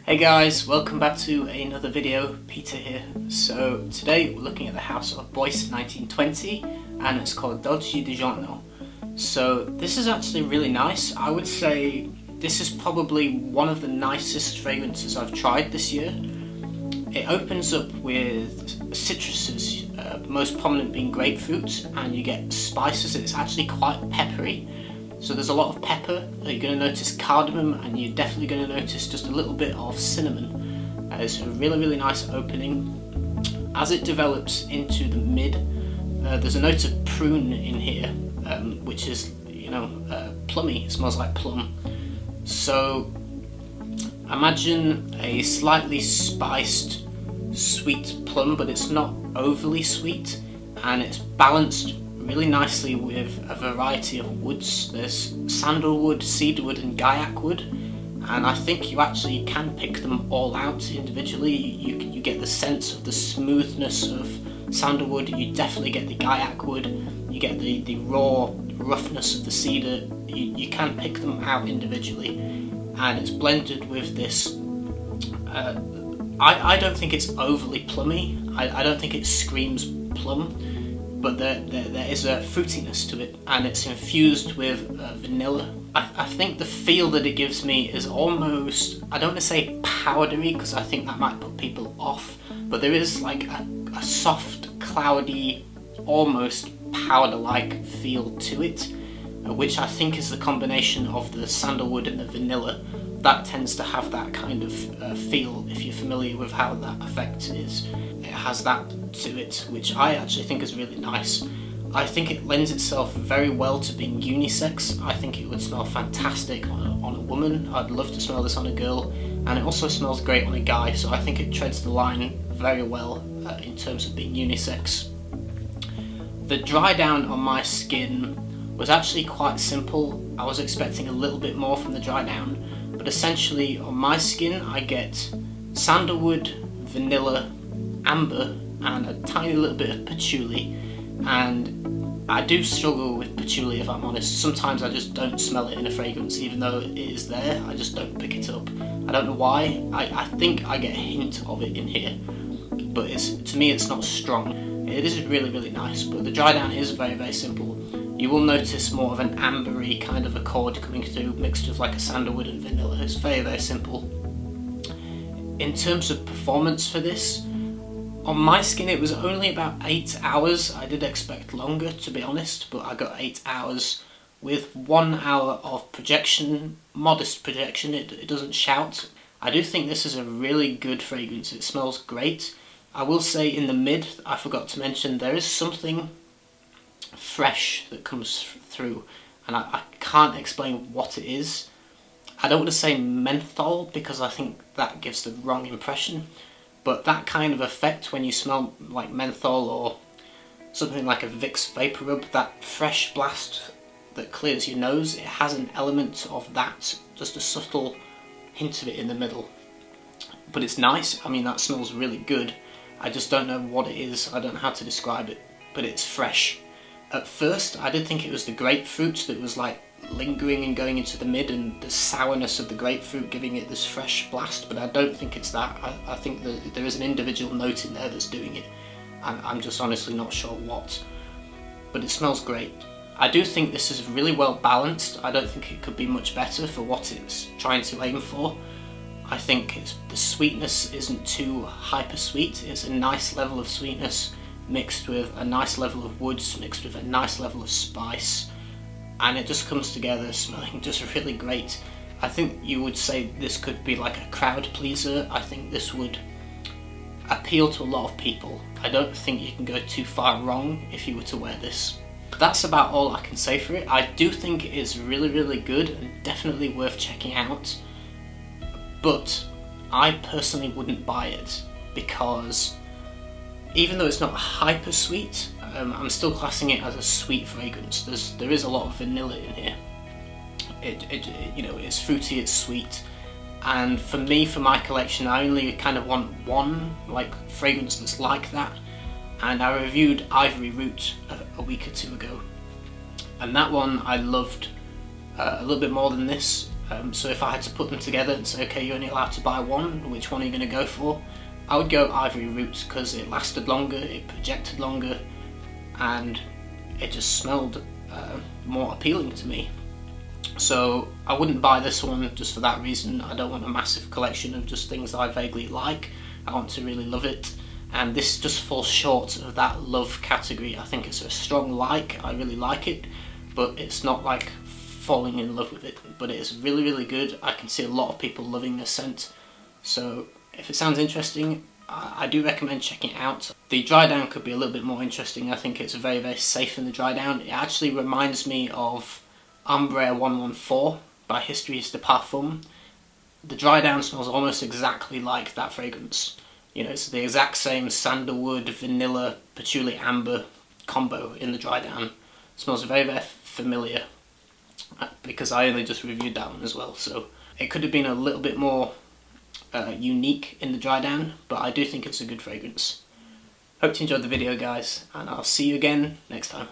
Hey guys, welcome back to another video. Peter here. So today we're looking at the house of Bois 1920 and it's called Dolce Di Giorno. So this is actually really nice. I would say this is probably one of the nicest fragrances I've tried this year. It opens up with citruses, most prominent being grapefruit, and you get spices. It's actually quite peppery. So there's a lot of pepper, you're going to notice cardamom, and you're definitely going to notice just a little bit of cinnamon. It's a really nice opening. As it develops into the mid, there's a note of prune in here, which is, plummy. It smells like plum. So imagine a slightly spiced sweet plum, but it's not overly sweet, and it's balanced really nicely with a variety of woods. There's sandalwood, cedarwood and GUAIAC wood, and I think you actually can pick them all out individually. You get the sense of the smoothness of sandalwood, you definitely get the GUAIAC wood, you get the raw roughness of the cedar. You can pick them out individually, and it's blended with this I don't think it's overly plummy. I don't think it screams plum, but there is a fruitiness to it, and it's infused with vanilla. I think the feel that it gives me is almost, I don't want to say powdery because I think that might put people off, but there is like a soft, cloudy, almost powder-like feel to it, which I think is the combination of the sandalwood and the vanilla. That tends to have that kind of feel, if you're familiar with how that effect is. It has that to it, which I actually think is really nice. I think it lends itself very well to being unisex. I think it would smell fantastic on a woman. I'd love to smell this on a girl, and it also smells great on a guy, so I think it treads the line very well in terms of being unisex. The dry down on my skin was actually quite simple. I was expecting a little bit more from the dry down, but essentially on my skin I get sandalwood, vanilla, amber and a tiny little bit of patchouli, and I do struggle with patchouli if I'm honest. Sometimes I just don't smell it in a fragrance, even though it is there, I just don't pick it up. I don't know why. I think I get a hint of it in here, but to me it's not strong. It is really nice, but the dry down is very simple. You will notice more of an ambery kind of accord coming through, mixed with like a sandalwood and vanilla. It's very simple. In terms of performance for this, on my skin it was only about 8 hours. I did expect longer, to be honest, but I got 8 hours with 1 hour of projection, modest projection. It doesn't shout. I do think this is a really good fragrance. It smells great. I will say in the mid, I forgot to mention, there is something fresh that comes through, and I can't explain what it is. I don't want to say menthol because I think that gives the wrong impression, but that kind of effect when you smell like menthol or something like a Vicks Vapor Rub, that fresh blast that clears your nose, it has an element of that, just a subtle hint of it in the middle. But it's nice. I mean, that smells really good. I just don't know what it is. I don't know how to describe it, but it's fresh. At first I did think it was the grapefruit that was like lingering and going into the mid, and the sourness of the grapefruit giving it this fresh blast, but I don't think it's that. I think that there is an individual note in there that's doing it, and I'm just honestly not sure what. But it smells great. I do think this is really well balanced. I don't think it could be much better for what it's trying to aim for. I think the sweetness isn't too hyper sweet. It's a nice level of sweetness mixed with a nice level of woods, mixed with a nice level of spice, and it just comes together smelling just really great. I think you would say this could be like a crowd pleaser. I think this would appeal to a lot of people. I don't think you can go too far wrong if you were to wear this. But that's about all I can say for it. I do think it is really good and definitely worth checking out, but I personally wouldn't buy it because even though it's not hyper sweet, I'm still classing it as a sweet fragrance. There is a lot of vanilla in here. It's fruity, it's sweet, and for me, for my collection, I only kind of want one like fragrance that's like that. And I reviewed Ivory Root a week or two ago, and that one I loved a little bit more than this. So if I had to put them together and say, okay, you're only allowed to buy one, which one are you going to go for? I would go Ivory Roots because it lasted longer, it projected longer, and it just smelled more appealing to me. So I wouldn't buy this one just for that reason. I don't want a massive collection of just things I vaguely like. I want to really love it, and this just falls short of that love category. I think it's a strong like, I really like it, but it's not like falling in love with it. But it is really, really good. I can see a lot of people loving this scent, so if it sounds interesting, I do recommend checking it out. The dry down could be a little bit more interesting. I think it's very, very safe in the dry down. It actually reminds me of Ambre 114 by Histories de Parfum. The dry down smells almost exactly like that fragrance. You know, it's the exact same sandalwood, vanilla, patchouli, amber combo in the dry down. It smells very, very familiar because I only just reviewed that one as well. So it could have been a little bit more unique in the dry down, but I do think it's a good fragrance. Hope you enjoyed the video, guys, and I'll see you again next time.